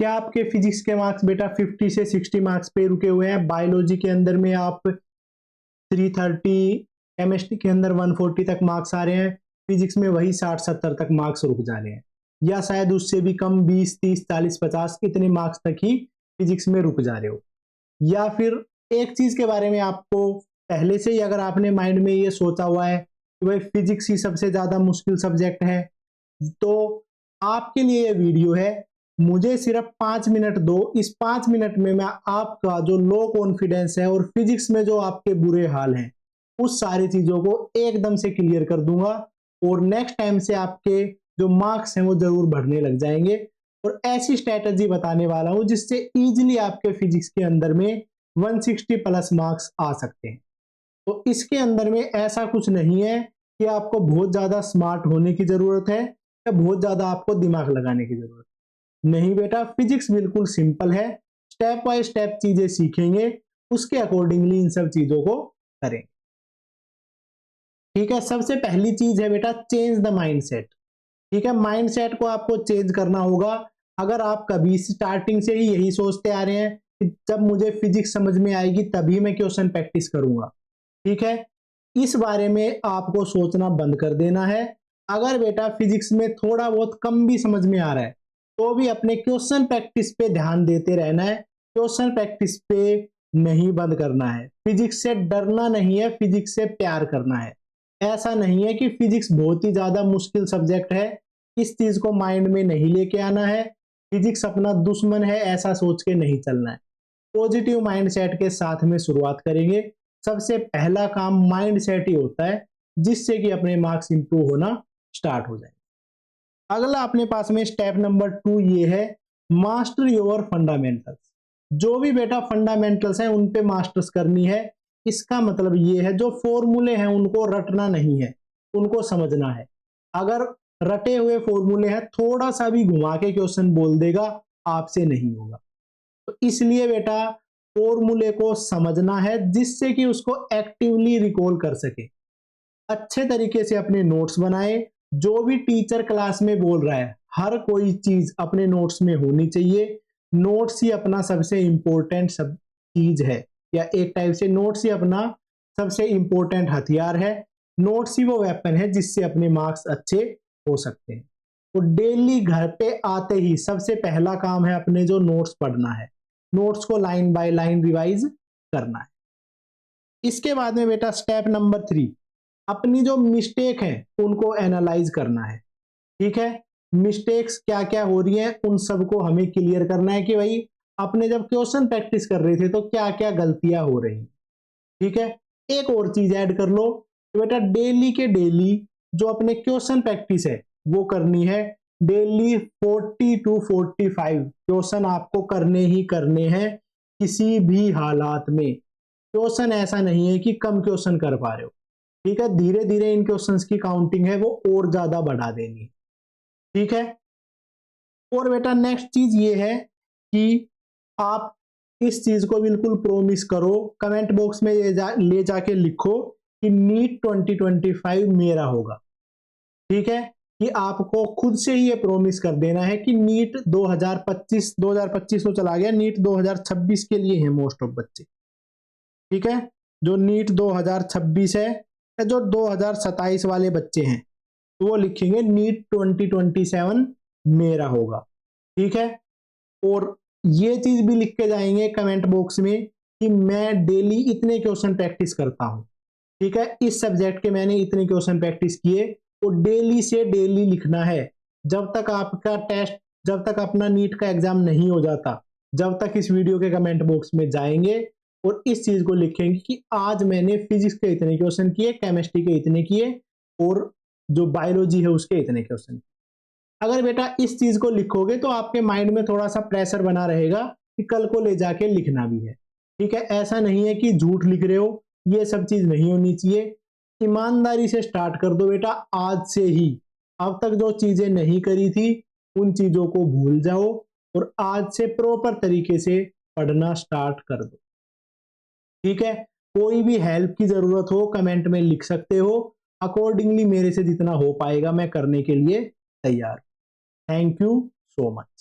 क्या आपके फिजिक्स के मार्क्स बेटा 50 से 60 मार्क्स पे रुके हुए हैं? बायोलॉजी के अंदर में आप 330, केमिस्ट्री के अंदर 140 तक मार्क्स आ रहे हैं, फिजिक्स में वही 60-70 तक मार्क्स रुक जा रहे हैं, या शायद उससे भी कम 20, 30, 40, 50 इतने मार्क्स तक ही फिजिक्स में रुक जा रहे हो। या फिर एक चीज के बारे में आपको पहले से ही अगर आपने माइंड में ये सोचा हुआ है कि भाई फिजिक्स ही सबसे ज्यादा मुश्किल सब्जेक्ट है, तो आपके लिए ये वीडियो है। मुझे सिर्फ 5 मिनट दो, इस 5 मिनट में मैं आपका जो लो कॉन्फिडेंस है और फिजिक्स में जो आपके बुरे हाल हैं उस सारी चीजों को एकदम से क्लियर कर दूंगा, और नेक्स्ट टाइम से आपके जो मार्क्स हैं वो जरूर बढ़ने लग जाएंगे। और ऐसी स्ट्रेटजी बताने वाला हूं जिससे इजीली आपके फिजिक्स के अंदर में 160 प्लस मार्क्स आ सकते हैं। तो इसके अंदर में ऐसा कुछ नहीं है कि आपको बहुत ज्यादा स्मार्ट होने की जरूरत है या बहुत ज्यादा आपको दिमाग लगाने की जरूरत है। नहीं बेटा, फिजिक्स बिल्कुल सिंपल है। स्टेप बाय स्टेप चीजें सीखेंगे, उसके अकॉर्डिंगली इन सब चीजों को करें। ठीक है, सबसे पहली चीज है बेटा चेंज द माइंडसेट। ठीक है, माइंडसेट को आपको चेंज करना होगा। अगर आप कभी स्टार्टिंग से ही यही सोचते आ रहे हैं कि जब मुझे फिजिक्स समझ में आएगी तभी मैं क्वेश्चन प्रैक्टिस करूंगा, ठीक है, इस बारे में आपको सोचना बंद कर देना है। अगर बेटा फिजिक्स में थोड़ा बहुत कम भी समझ में आ रहा है तो भी अपने क्वेश्चन प्रैक्टिस पे ध्यान देते रहना है। क्वेश्चन प्रैक्टिस पे नहीं बंद करना है। फिजिक्स से डरना नहीं है, फिजिक्स से प्यार करना है। ऐसा नहीं है कि फिजिक्स बहुत ही ज्यादा मुश्किल सब्जेक्ट है, इस चीज को माइंड में नहीं लेके आना है। फिजिक्स अपना दुश्मन है ऐसा सोच के नहीं चलना है। पॉजिटिव माइंडसेट के साथ में शुरुआत करेंगे। सबसे पहला काम माइंडसेट ही होता है जिससे कि अपने मार्क्स इंप्रूव होना स्टार्ट हो जाए। अगला अपने पास में स्टेप नंबर 2 ये है, मास्टर योर फंडामेंटल्स। जो भी बेटा फंडामेंटल्स हैं उन पे मास्टर्स करनी है। इसका मतलब ये है जो फॉर्मूले हैं उनको रटना नहीं है, उनको समझना है। अगर रटे हुए फॉर्मूले हैं थोड़ा सा भी घुमा के क्वेश्चन बोल देगा, आपसे नहीं होगा। तो इसलिए बेटा फॉर्मूले को समझना है जिससे कि उसको एक्टिवली रिकॉल कर सके। अच्छे तरीके से अपने नोट्स बनाए। जो भी टीचर क्लास में बोल रहा है हर कोई चीज अपने नोट्स में होनी चाहिए। नोट्स ही अपना सबसे इंपॉर्टेंट सब चीज है, या एक टाइप से नोट्स ही अपना सबसे इंपॉर्टेंट हथियार है। नोट्स ही वो वेपन है जिससे अपने मार्क्स अच्छे हो सकते हैं। तो डेली घर पे आते ही सबसे पहला काम है अपने जो नोट्स पढ़ना है, नोट्स को लाइन बाय लाइन रिवाइज करना है। इसके बाद में बेटा स्टेप नंबर 3, अपनी जो मिस्टेक है उनको एनालाइज करना है। ठीक है, मिस्टेक्स क्या क्या हो रही हैं उन सबको हमें क्लियर करना है कि भाई अपने जब क्वेश्चन प्रैक्टिस कर रहे थे तो क्या क्या गलतियां हो रही। ठीक है, एक और चीज ऐड कर लो कि बेटा डेली के डेली जो अपने क्वेश्चन प्रैक्टिस है वो करनी है। डेली 40 to 45 क्वेश्चन आपको करने ही करने हैं किसी भी हालात में। क्वेश्चन ऐसा नहीं है कि कम क्वेश्चन कर पा रहे हो। ठीक है, धीरे धीरे इन क्वेश्चंस की काउंटिंग है वो और ज्यादा बढ़ा देनी। ठीक है, और बेटा नेक्स्ट चीज ये है कि आप इस चीज को बिल्कुल प्रोमिस करो, कमेंट बॉक्स में ले जाके लिखो कि नीट 2025 मेरा होगा। ठीक है, कि आपको खुद से ही ये प्रोमिस कर देना है कि नीट 2025 तो चला गया, नीट 2026 के लिए है मोस्ट ऑफ बच्चे। ठीक है, जो नीट 2026 है या जो 2027 वाले बच्चे हैं तो वो लिखेंगे नीट 2027 मेरा होगा। ठीक है, और ये चीज भी लिख के जाएंगे कमेंट बॉक्स में कि मैं डेली इतने क्वेश्चन प्रैक्टिस करता हूं। ठीक है, इस सब्जेक्ट के मैंने इतने क्वेश्चन प्रैक्टिस किए, तो डेली से डेली लिखना है। जब तक आपका टेस्ट, जब तक अपना नीट का एग्जाम नहीं हो जाता, जब तक इस वीडियो के कमेंट बॉक्स में जाएंगे और इस चीज को लिखेंगे कि आज मैंने फिजिक्स के इतने क्वेश्चन किए, केमिस्ट्री के इतने किए, और जो बायोलॉजी है उसके इतने क्वेश्चन। अगर बेटा इस चीज को लिखोगे तो आपके माइंड में थोड़ा सा प्रेशर बना रहेगा कि कल को ले जाके लिखना भी है। ठीक है, ऐसा नहीं है कि झूठ लिख रहे हो, ये सब चीज नहीं होनी चाहिए। ईमानदारी से स्टार्ट कर दो बेटा आज से ही। अब तक जो चीजें नहीं करी थी उन चीजों को भूल जाओ और आज से प्रॉपर तरीके से पढ़ना स्टार्ट कर दो। ठीक है, कोई भी हेल्प की जरूरत हो कमेंट में लिख सकते हो। अकॉर्डिंगली मेरे से जितना हो पाएगा मैं करने के लिए तैयार। Thank you so much.